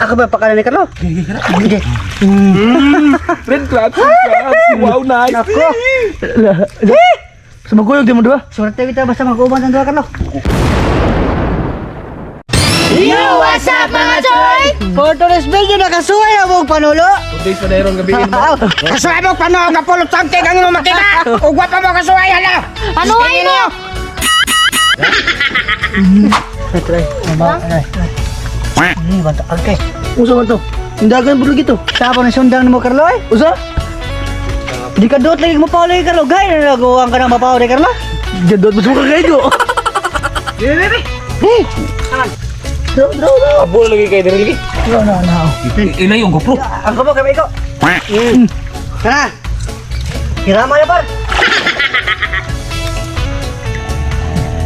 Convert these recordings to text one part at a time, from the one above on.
Ako ba pakalan ni Carlo? Sige. Red clap. Wow, nice. Ako. Sumaguyog di mo dua. Suerte kita basta mag-uban ng dua Carlo. Yo, what's up mga choy? For today's video nakasuway na mong panulo. Today's pa dayron gabi mo. Kasuway mo paano ang kapulot something ang imo makita? Ugwa pa mo kasuway hala. Ano ay mo? Try. Mama. Ni banta agkay. Usa man to. Indagan pud lagi to. Sapa na sundang mo Carlo ay? Usa? Di ka dot lagi mo paulay Carlo. Gay na nagawa ka nang mapaulay Carlo. Jadot mo suka kayo. Bebe. Bro. Abo lagi kay diri lagi. No. Ina yung GoPro. Ang ko kami ko. Kana. Hirama na par.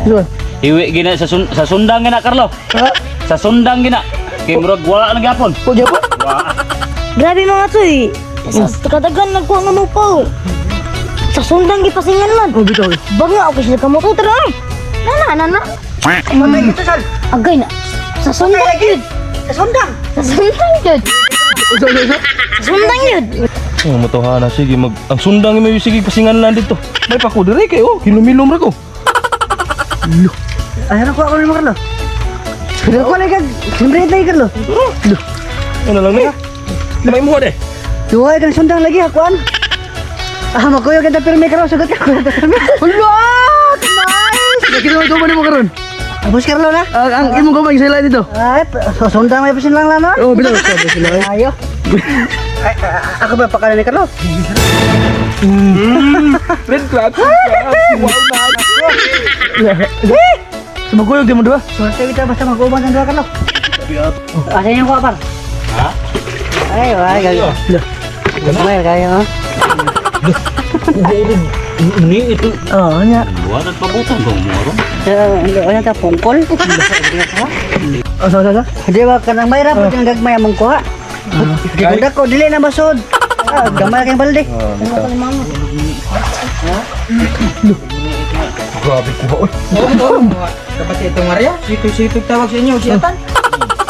Yun. Iwi gina sa sundang gina Carlo. Sa sundang gina. Kay murag wala na gyapon. Po gyapon. Grabe mga choy. Sa kadagan nagkuha nga mo pa. Sa sundang gipasingan man. Oh bitaw. Banga ako sila kamoto tara. Nana. Mamay kita sal. Agay na. Sa sundang yun. Sa sundang. Sa sundang yun. Usa. Sa sundang yun. Oh motohana sige ang sundang may sige pasingan lang dito. May pako diri kay oh hilom-hilom ra ko. Ay ano ko ako ni Carlo. Pero ko lagi siyempre tayo Carlo. Ano lang ni? Lamay mo de. Duhay kan sundang lagi akuan. Magkuyog kita pero may Carlo sagot ka. Hello! Nice! Nakita mo ito ba mo karon? Abos Carlo na. Ang imong gabay sila dito. Ay, sundang may pasin lang no? Oh bitaw sabi sila. Ayo. Ako ba pakalan ni Carlo? Red clap. Wow, nice. Sumaguyog di mo dua. Suerte kita basta mag-uban ng dua Carlo. Asa yung kuha par? Ha? Ay, gayo. Gamay kayo. Ini itu. Oh, nya. Buat at pabutang dong mo. Ano ta pungkol? Asa. Di ba kanang mayra po yung gagmay among kuha? Di ko dako dili na masod. Gamay kang balde. Grabe ko. Dapat itong Maria, situ-situ tawag sa inyo, siyatan.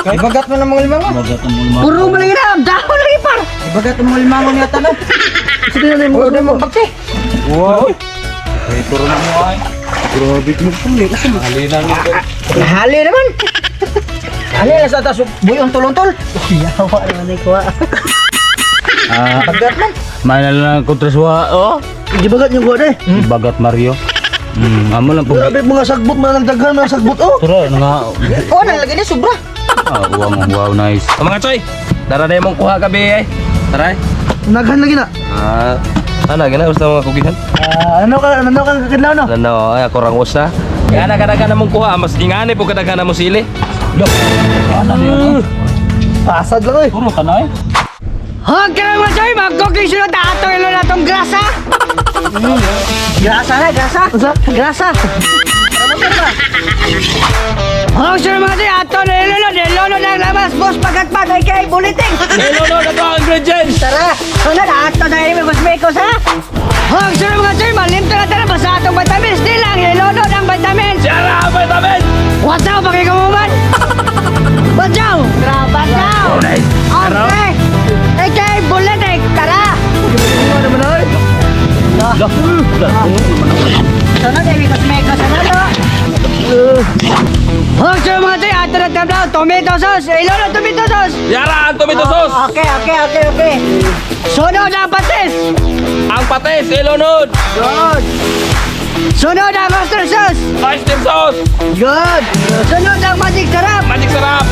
Ibagat mo ng mga limango. Bagat ang mulma. Puro mo lagi na, dahon lagi par. Ibagat mo mga limango niya tanong. Sige na mo. Huwag na magpagsi. Wow. Ay turo na mo ay. Grabe mo puli. Halina ni. Hali naman. Hali na sa taso, buyong tulong-tol. Yawa naman ni kuha. Ibagat man. Mana lang kontreswa. Oh. Di bagat yung kuha de. Bagat Mario. Amo lang po. Grabe mga sagbot man ang daghan mga sagbot oh. Tara nga. Oh, nalagay niya, sobra. Wow, nice. Mga choy. Tara na mong kuha gabi ay. Tara. Naghan lagi na. Ano gina gusto mga kugihan? Ano ka kakadlaw no? Ano ay ako rang usa. Kana kada mong kuha mas ingani po kada mo sili. Pasad lang eh. Puro ka na eh. Huwag ka naman sa'yo, magkukisunod na ato ilo na itong grasa. Grasa na, grasa. Grasa. Huwag siya naman sa'yo, ato na ilo na labas, boss, pagkatpag ay kay buliting. Hello na to ang ingredients. Tara, sunod, ato na ilo, magos-mekos ha. Huwag siya naman sa'yo, malimto na tara, basta atong vitamins, di lang, ilo ng vitamins. Tara, vitamin. What's up, pakikamuman? What's up? Bajaw. Okay. Okay, buliting, tara. Ano naman ay? Sunod, mekos-mekos, ano? Huwag siya mga sa'yo, ato na tablaw, tomato sauce, ilo na tomato sauce. Yara ang tomato sauce. Okay. Sunod ang patis. Ang patis ilunod. Good. Sunod ang oyster sauce. Oyster sauce. Good. Sunod ang magic sarap. Magic sarap.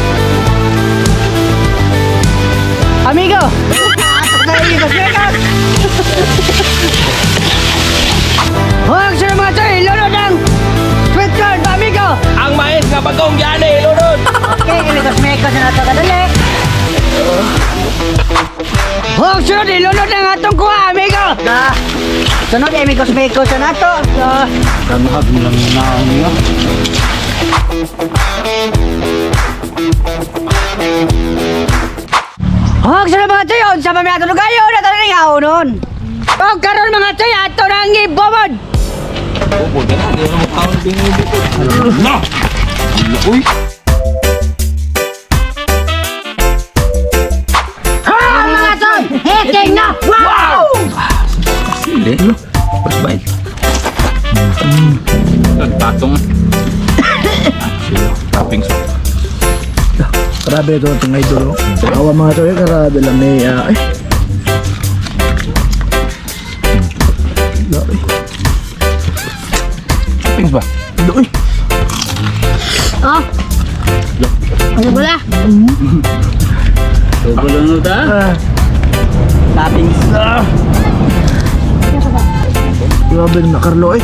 Amigo. Atok na yung ikos-ikos. Huwag siya mga sa'yo, ilunod ang sweet corn, amigo. Ang mais nga bagong gani ilunod. Okay, ilikos-mekos na ito kadali. Huwag sunod, ilunod ang atong kuha, amigo. Sunod, imikos-mekos na ito. Damhag mo lang na niya. Huwag sunod mga sa'yo, sa pamiyat ng kayo, natanong nga unon. Huwag karoon mga sa'yo, ato na ang ibomod. No. Uy. Sili. Pas baik. Patong. Toppings. Grabe ito itong idol. Awa mga ito grabe lang ni Toppings ba? Oh. Ano pala? Tubo lang ta. Toppings. Grabe na Carlo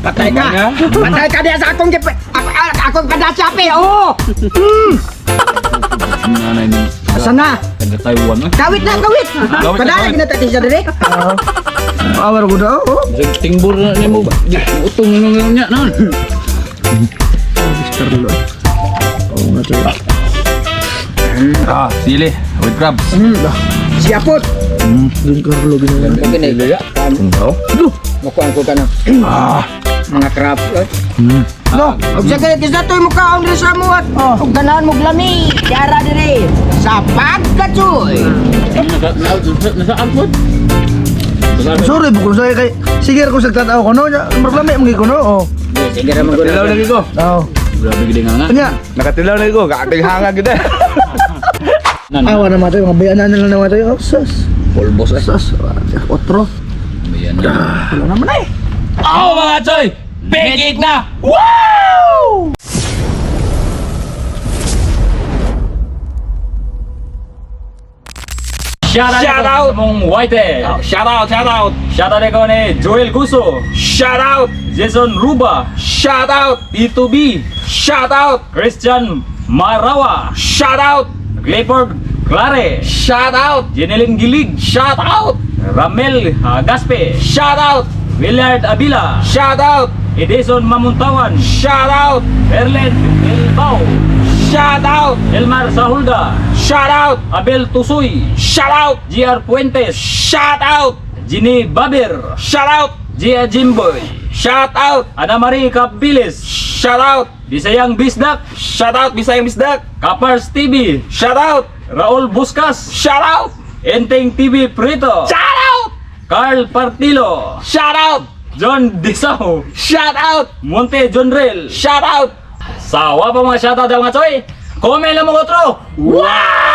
Patay ka! Patay ka diya sa akong akong kadasapi! Oo! Nanay ni. Asan na? Taga Taiwan. Kawit na, kawit! Kawit na, Kadala, kawit. ginatati siya dali. Awar ko na Tingbur na ni mo. Utong nung nya non. Carlo. Oo nga ito. Sili with crabs. Siyapot! Doon Carlo ginawa. Sili ya. Makuha ko ka na. Mga crab. No, og sa kaya kisna to'y mukha ang sa mo at og ganahan mo glami. Yara dire sa pagkatsoy. Nasaan po? Sorry bukod sa kay sige ko sa tataw ko no. Marlami mo ko no. Oh. Sige ra mo Tilaw lagi ko. Oh. Grabe gid nga. Kanya. Nakatilaw lagi ko. Kaagdag hanga gid. Awa na matay mga bayanan na lang na matay. Oh, sus. Polbos eh. Sus. Otro. Ayan na. Wala naman Oh mga choy! Big egg na! Shout out mong White. Shout out, shout out. Shout out ko ni Joel Guso. Shout out. Jason Ruba. Shout out. P2B. Shout out. Christian Marawa. Shout out. Clifford Clare. Shout out. Jeneling Gilig. Shout out. Ramel Gaspe. Shout out. Willard Abila. Shout out. Edison Mamuntawan. Shout out. Erlen Bilbao. Shout out. Elmar Sahulda. Shout out. Abel Tusoy. Shout out. GR Puentes. Shout out. Ginny Baber. Shout out. Gia Jimboy. Shout out. Ana Marie Capilis. Shout out. Bisayang Bisdak. Shout out. Bisayang Bisdak. Kapars TV. Shout out. Raul Buscas. Shout out. Enteng TV Prito. Shout out. Carl Partilo. Shout out. John Disao. Shout out. Monte Jonrel. Shout out. Sawa pa mga shoutout mga choy. Comment lang mga otro. Wow!